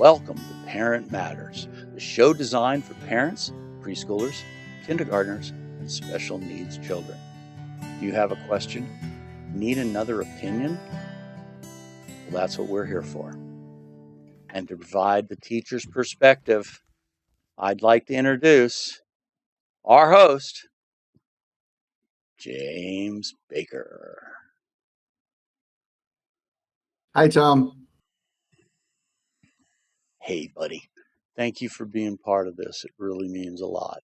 Welcome to Parent Matters, the show designed for parents, preschoolers, kindergartners, and special needs children. Do you have a question? Need another opinion? Well, that's what we're here for. And to provide the teacher's perspective, I'd like to introduce our host, James Baker. Hi, Tom. Hey, buddy. Thank you for being part of this. It really means a lot.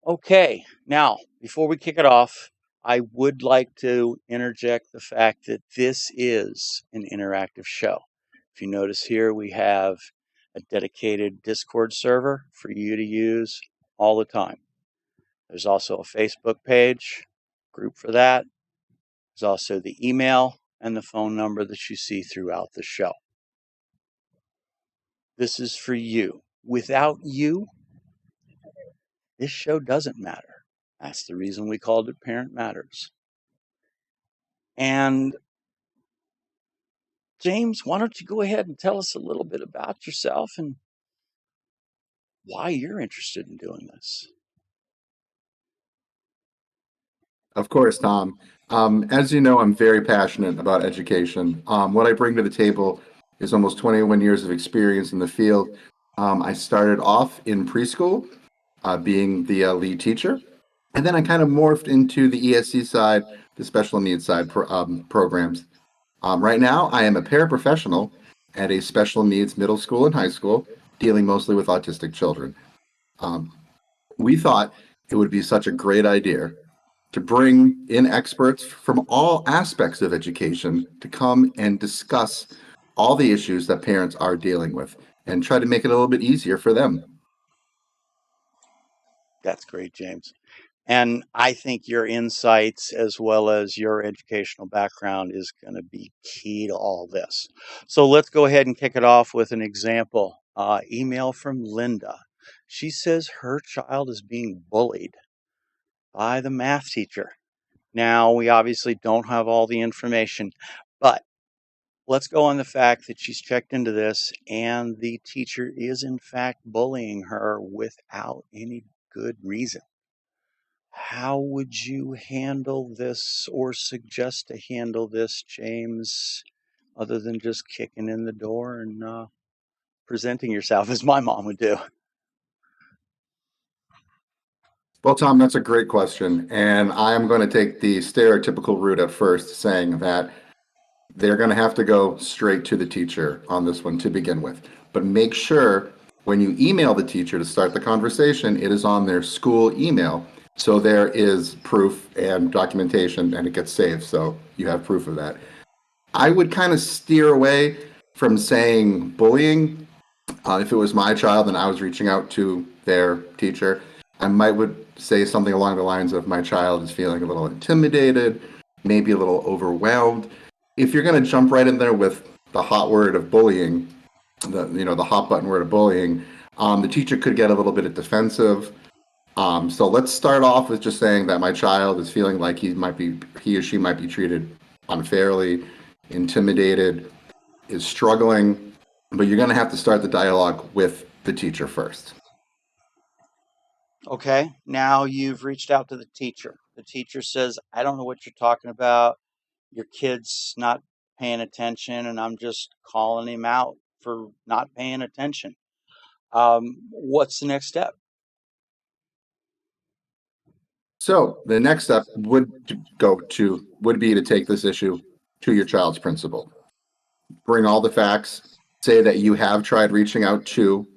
Okay, now, before we kick it off, I would like to interject the fact that this is an interactive show. If you notice here, we have a dedicated Discord server for you to use all the time. There's also a Facebook page, group for that. There's also the email and the phone number that you see throughout the show. This is for you. Without you, this show doesn't matter. That's the reason we called it Parent Matters. And James, why don't you go ahead and tell us a little bit about yourself and why you're interested in doing this? Of course, Tom. As you know, I'm very passionate about education. What I bring to the table is almost 21 years of experience in the field. I started off in preschool, being the lead teacher, and then I kind of morphed into the ESC side, the special needs side programs. Right now, I am a paraprofessional at a special needs middle school and high school, dealing mostly with autistic children. We thought it would be such a great idea to bring in experts from all aspects of education to come and discuss all the issues that parents are dealing with and try to make it a little bit easier for them. That's great, James. And I think your insights as well as your educational background is going to be key to all this. So let's go ahead and kick it off with an example. Email from Linda. She says her child is being bullied by the math teacher. Now, we obviously don't have all the information, but let's go on the fact that she's checked into this and the teacher is, in fact, bullying her without any good reason. How would you handle this or suggest to handle this, James, other than just kicking in the door and presenting yourself as my mom would do? Well, Tom, that's a great question. And I am going to take the stereotypical route at first, saying that they're going to have to go straight to the teacher on this one to begin with. But make sure when you email the teacher to start the conversation, it is on their school email. So there is proof and documentation and it gets saved. So you have proof of that. I would kind of steer away from saying bullying. If it was my child and I was reaching out to their teacher, I might would say something along the lines of my child is feeling a little intimidated, maybe a little overwhelmed. If you're going to jump right in there with the hot word of bullying, the hot button word of bullying, the teacher could get a little bit defensive. So let's start off with just saying that my child is feeling like he or she might be treated unfairly, intimidated, is struggling, but you're going to have to start the dialogue with the teacher first. Okay, now you've reached out to the teacher. The teacher says, I don't know what you're talking about. Your kid's not paying attention, and I'm just calling him out for not paying attention. What's the next step? So the next step would be to take this issue to your child's principal. Bring all the facts, say that you have tried reaching out to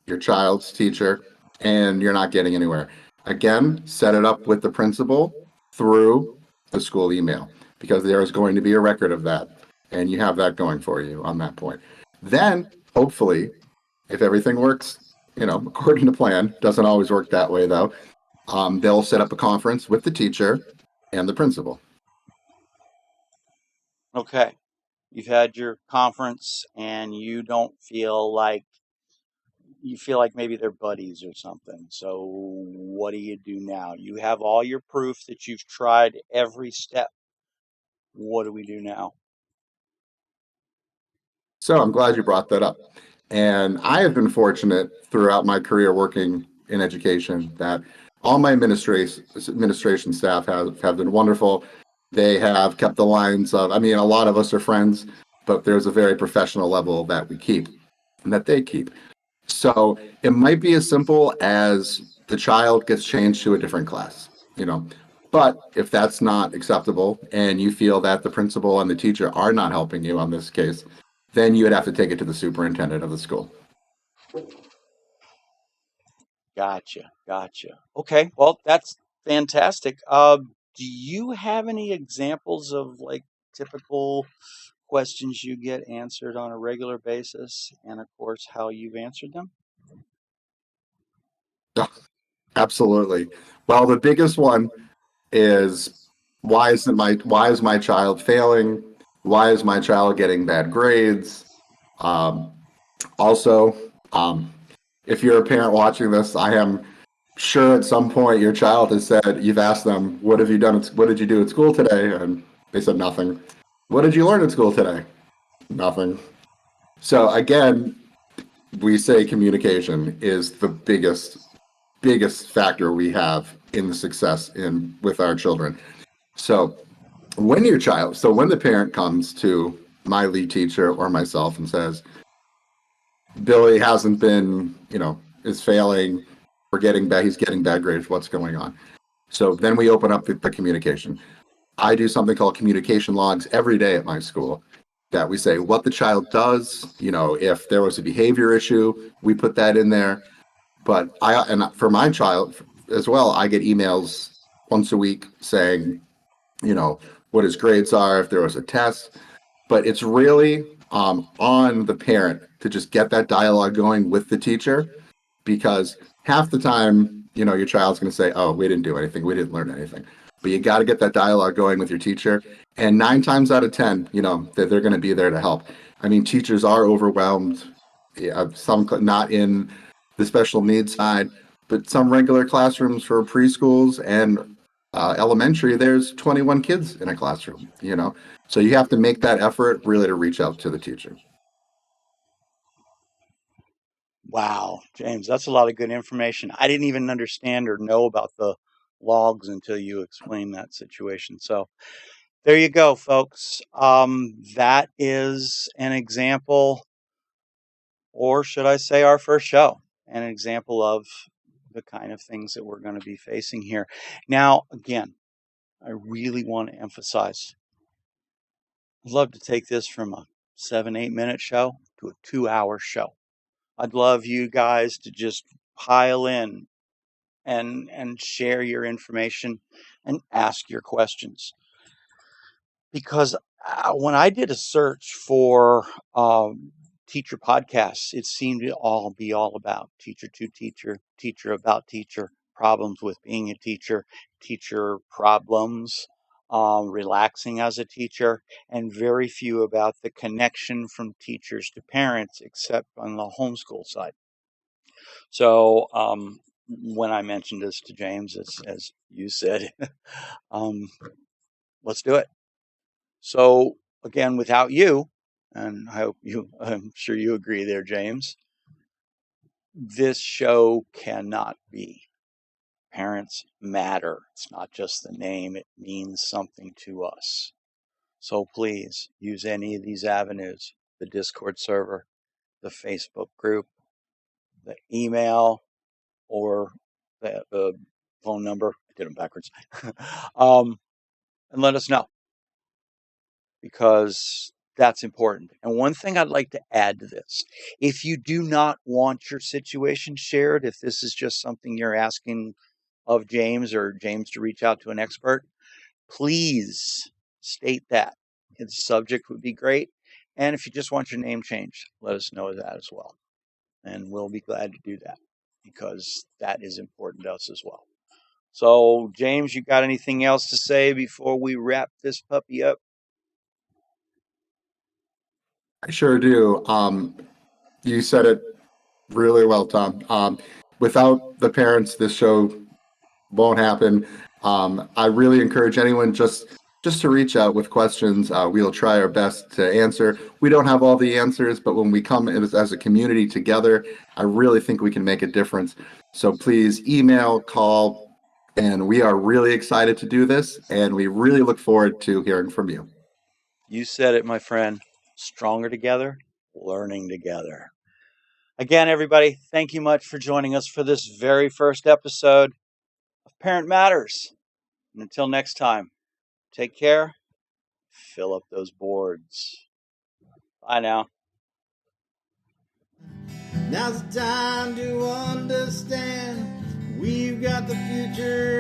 your child's teacher and you're not getting anywhere. Again, set it up with the principal through the school email because there is going to be a record of that and you have that going for you on that point. Then, hopefully, if everything works, according to plan, doesn't always work that way though, they'll set up a conference with the teacher and the principal. Okay, you've had your conference and you feel like maybe they're buddies or something. So what do you do now? You have all your proof that you've tried every step. What do we do now? So I'm glad you brought that up. And I have been fortunate throughout my career working in education that all my administration staff have been wonderful. They have kept the lines of, I mean, a lot of us are friends, but there's a very professional level that we keep and that they keep. So it might be as simple as the child gets changed to a different class, you know. But if that's not acceptable and you feel that the principal and the teacher are not helping you on this case, then you would have to take it to the superintendent of the school. Gotcha, gotcha. Okay, well, that's fantastic. Do you have any examples of like typical questions you get answered on a regular basis, and of course, how you've answered them? Absolutely. Well, the biggest one is why is my child failing? Why is my child getting bad grades? Um, also, if you're a parent watching this, I am sure at some point your child has said, you've asked them, what have you done? What did you do at school today? And they said nothing. What did you learn at school today? Nothing. So again, we say communication is the biggest factor we have in the success in with our children. So when the parent comes to my lead teacher or myself and says, Billy hasn't been, is failing, he's getting bad grades, what's going on? So then we open up the communication. I do something called communication logs every day at my school that we say what the child does, if there was a behavior issue, we put that in there. But for my child as well, I get emails once a week saying, what his grades are, if there was a test. But it's really on the parent to just get that dialogue going with the teacher, because half the time, your child's going to say, oh, we didn't do anything, we didn't learn anything. But you got to get that dialogue going with your teacher. And 9 times out of 10, they're going to be there to help. I mean, teachers are overwhelmed. Yeah, some not in the special needs side, but some regular classrooms for preschools and elementary, there's 21 kids in a classroom. So you have to make that effort really to reach out to the teacher. Wow, James, that's a lot of good information. I didn't even understand or know about the logs until you explained that situation. So there you go, folks. That is an example, or should I say, our first show, an example of the kind of things that we're going to be facing here. Now, again, I really want to emphasize I'd love to take this from a 7, 8 minute show to a 2 hour show. I'd love you guys to just pile in and share your information and ask your questions. Because when I did a search for teacher podcasts, it seemed to all be all about teacher to teacher, teacher about teacher, problems with being a teacher problems, relaxing as a teacher, and very few about the connection from teachers to parents, except on the homeschool side. So when I mentioned this to James, as you said, um, let's do it. So again, without you, and I'm sure you agree there, James, this show cannot be. Parents matter. It's not just the name, it means something to us. So please use any of these avenues, the Discord server, the Facebook group, the email, or the phone number. I did them backwards. And let us know, because that's important. And one thing I'd like to add to this, if you do not want your situation shared, if this is just something you're asking of James or James to reach out to an expert, please state that. The subject would be great. And if you just want your name changed, let us know that as well. And we'll be glad to do that, because that is important to us as well. So, James, you got anything else to say before we wrap this puppy up? I sure do. You said it really well, Tom. Without the parents, this show won't happen. I really encourage anyone, just just to reach out with questions. We'll try our best to answer. We don't have all the answers, but when we come as a community together, I really think we can make a difference. So please email, call, and we are really excited to do this, and we really look forward to hearing from you. You said it, my friend. Stronger together, learning together. Again, everybody, thank you much for joining us for this very first episode of Parent Matters. And until next time, take care, fill up those boards. Bye now. Now's the time to understand we've got the future